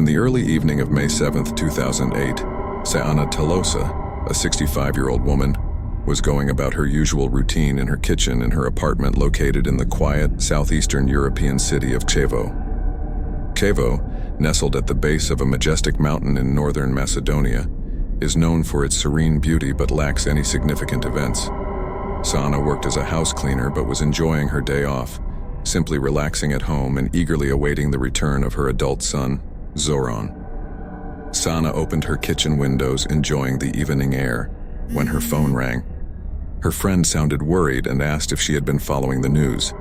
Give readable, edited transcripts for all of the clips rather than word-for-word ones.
In the early evening of May 7, 2008, Sayana Tolosa, a 65-year-old woman, was going about her usual routine in her kitchen in her apartment located in the quiet, southeastern European city of Chievo. Chievo, nestled at the base of a majestic mountain in northern Macedonia, is known for its serene beauty but lacks any significant events. Sayana worked as a house cleaner but was enjoying her day off, simply relaxing at home and eagerly awaiting the return of her adult son, Zoran. Sayana opened her kitchen windows, enjoying the evening air, when her phone rang. Her friend sounded worried and asked if she had been following the news.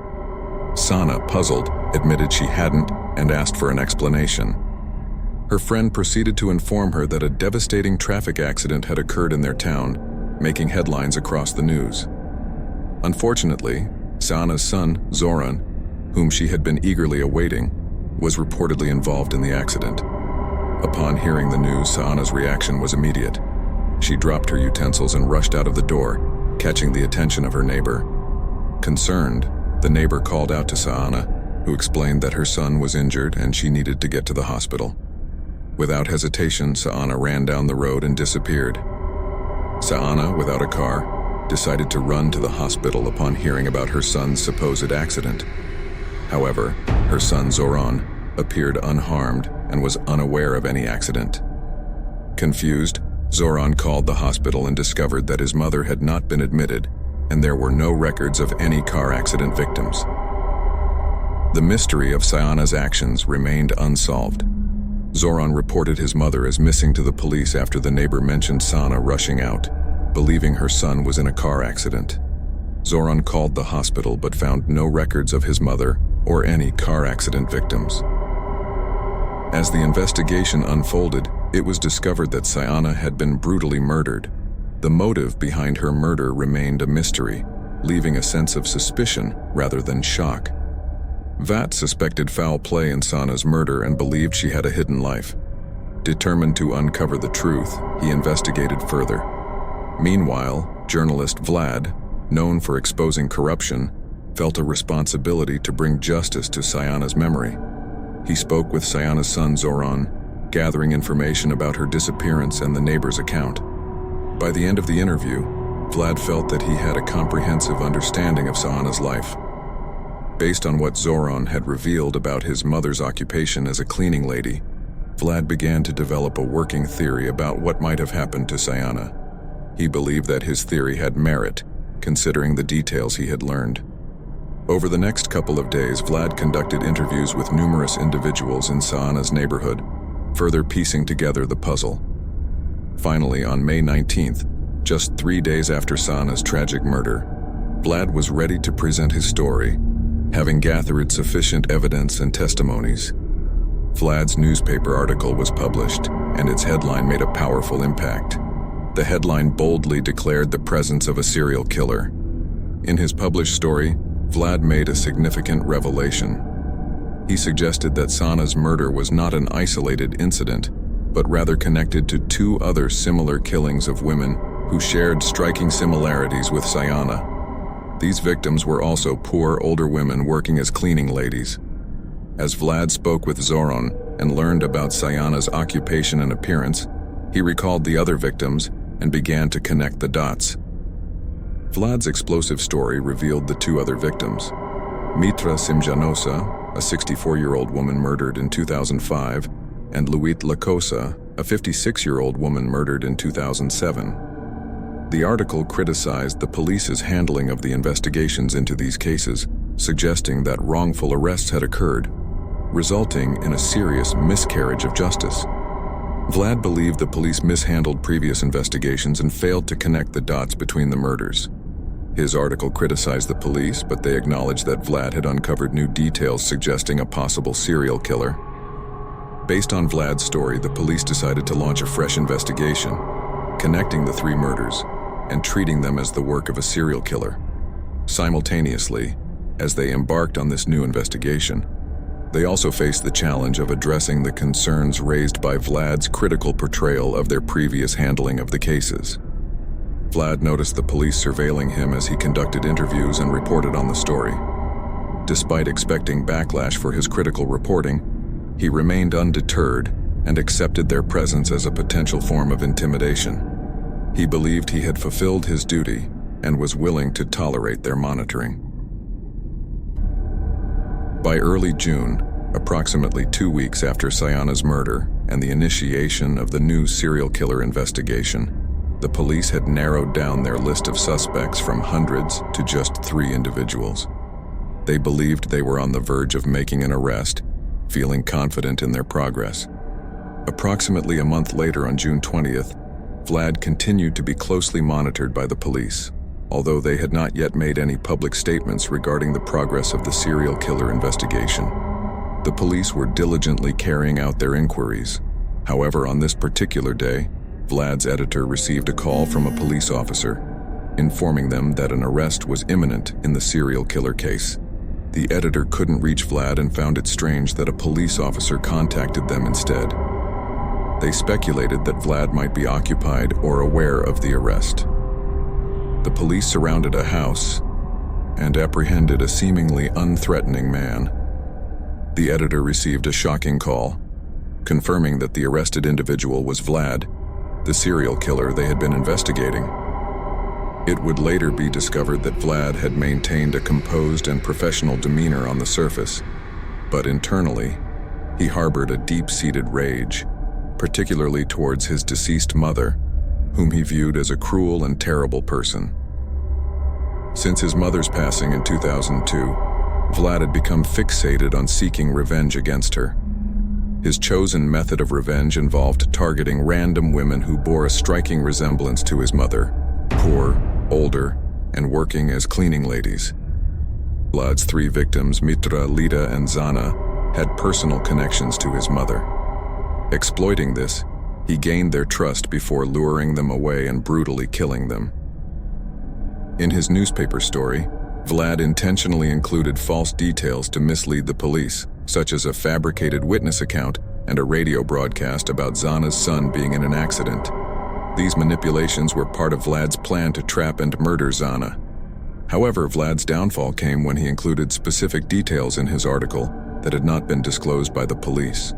Sayana, puzzled, admitted she hadn't and asked for an explanation. Her friend proceeded to inform her that a devastating traffic accident had occurred in their town, making headlines across the news. Unfortunately, Sayana's son, Zoran, whom she had been eagerly awaiting, was reportedly involved in the accident. Upon hearing the news, Sayana's reaction was immediate. She dropped her utensils and rushed out of the door, catching the attention of her neighbor. Concerned, the neighbor called out to Sayana, who explained that her son was injured and she needed to get to the hospital. Without hesitation, Sayana ran down the road and disappeared. Sayana, without a car, decided to run to the hospital upon hearing about her son's supposed accident. However, her son Zoran appeared unharmed and was unaware of any accident. Confused, Zoran called the hospital and discovered that his mother had not been admitted and there were no records of any car accident victims. The mystery of Sayana's actions remained unsolved. Zoran reported his mother as missing to the police after the neighbor mentioned Sayana rushing out, believing her son was in a car accident. Zoran called the hospital but found no records of his mother or any car accident victims. As the investigation unfolded, it was discovered that Sayana had been brutally murdered. The motive behind her murder remained a mystery, leaving a sense of suspicion rather than shock. Vlad suspected foul play in Sayana's murder and believed she had a hidden life. Determined to uncover the truth, he investigated further. Meanwhile, journalist Vlad, known for exposing corruption, felt a responsibility to bring justice to Sayana's memory. He spoke with Sayana's son Zoran, gathering information about her disappearance and the neighbor's account. By the end of the interview, Vlad felt that he had a comprehensive understanding of Sayana's life. Based on what Zoran had revealed about his mother's occupation as a cleaning lady, Vlad began to develop a working theory about what might have happened to Sayana. He believed that his theory had merit, considering the details he had learned. Over the next couple of days, Vlad conducted interviews with numerous individuals in Sayana's neighborhood, further piecing together the puzzle. Finally, on May 19th, just 3 days after Sayana's tragic murder, Vlad was ready to present his story, having gathered sufficient evidence and testimonies. Vlad's newspaper article was published, and its headline made a powerful impact. The headline boldly declared the presence of a serial killer. In his published story, Vlad made a significant revelation. He suggested that Sayana's murder was not an isolated incident, but rather connected to 2 other similar killings of women who shared striking similarities with Sayana. These victims were also poor older women working as cleaning ladies. As Vlad spoke with Zoran and learned about Sayana's occupation and appearance, he recalled the other victims and began to connect the dots. Vlad's explosive story revealed the 2 other victims. Mitra Simjanosa, a 64-year-old woman murdered in 2005, and Luit Lakosa, a 56-year-old woman murdered in 2007. The article criticized the police's handling of the investigations into these cases, suggesting that wrongful arrests had occurred, resulting in a serious miscarriage of justice. Vlad believed the police mishandled previous investigations and failed to connect the dots between the murders. His article criticized the police, but they acknowledged that Vlad had uncovered new details suggesting a possible serial killer. Based on Vlad's story, the police decided to launch a fresh investigation, connecting the 3 murders and treating them as the work of a serial killer. Simultaneously, as they embarked on this new investigation, they also faced the challenge of addressing the concerns raised by Vlad's critical portrayal of their previous handling of the cases. Vlad noticed the police surveilling him as he conducted interviews and reported on the story. Despite expecting backlash for his critical reporting, he remained undeterred and accepted their presence as a potential form of intimidation. He believed he had fulfilled his duty and was willing to tolerate their monitoring. By early June, approximately 2 weeks after Sayana's murder and the initiation of the new serial killer investigation, the police had narrowed down their list of suspects from hundreds to just 3 individuals. They believed they were on the verge of making an arrest, feeling confident in their progress. Approximately a month later, on June 20th, Vlad continued to be closely monitored by the police, although they had not yet made any public statements regarding the progress of the serial killer investigation. The police were diligently carrying out their inquiries. However, on this particular day, Vlad's editor received a call from a police officer, informing them that an arrest was imminent in the serial killer case. The editor couldn't reach Vlad and found it strange that a police officer contacted them instead. They speculated that Vlad might be occupied or aware of the arrest. The police surrounded a house and apprehended a seemingly unthreatening man. The editor received a shocking call, confirming that the arrested individual was Vlad, the serial killer they had been investigating. It would later be discovered that Vlad had maintained a composed and professional demeanor on the surface, but internally, he harbored a deep-seated rage, particularly towards his deceased mother, whom he viewed as a cruel and terrible person. Since his mother's passing in 2002, Vlad had become fixated on seeking revenge against her. His chosen method of revenge involved targeting random women who bore a striking resemblance to his mother, poor, older, and working as cleaning ladies. Vlad's 3 victims, Mitra, Lida, and Zana, had personal connections to his mother. Exploiting this, he gained their trust before luring them away and brutally killing them. In his newspaper story, Vlad intentionally included false details to mislead the police, such as a fabricated witness account and a radio broadcast about Zana's son being in an accident. These manipulations were part of Vlad's plan to trap and murder Zana. However, Vlad's downfall came when he included specific details in his article that had not been disclosed by the police.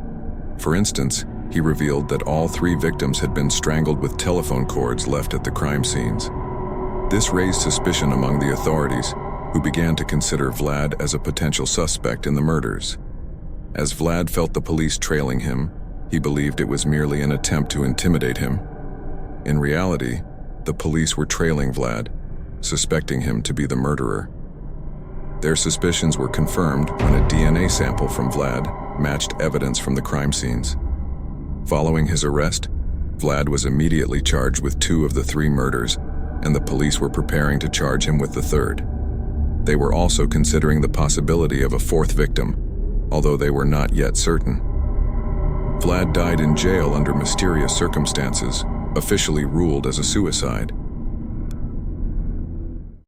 For instance, he revealed that all 3 victims had been strangled with telephone cords left at the crime scenes. This raised suspicion among the authorities, who began to consider Vlad as a potential suspect in the murders. As Vlad felt the police trailing him, he believed it was merely an attempt to intimidate him. In reality, the police were trailing Vlad, suspecting him to be the murderer. Their suspicions were confirmed when a DNA sample from Vlad matched evidence from the crime scenes. Following his arrest, Vlad was immediately charged with 2 of the 3 murders, and the police were preparing to charge him with the 3rd. They were also considering the possibility of a 4th victim, although they were not yet certain. Vlad died in jail under mysterious circumstances, officially ruled as a suicide.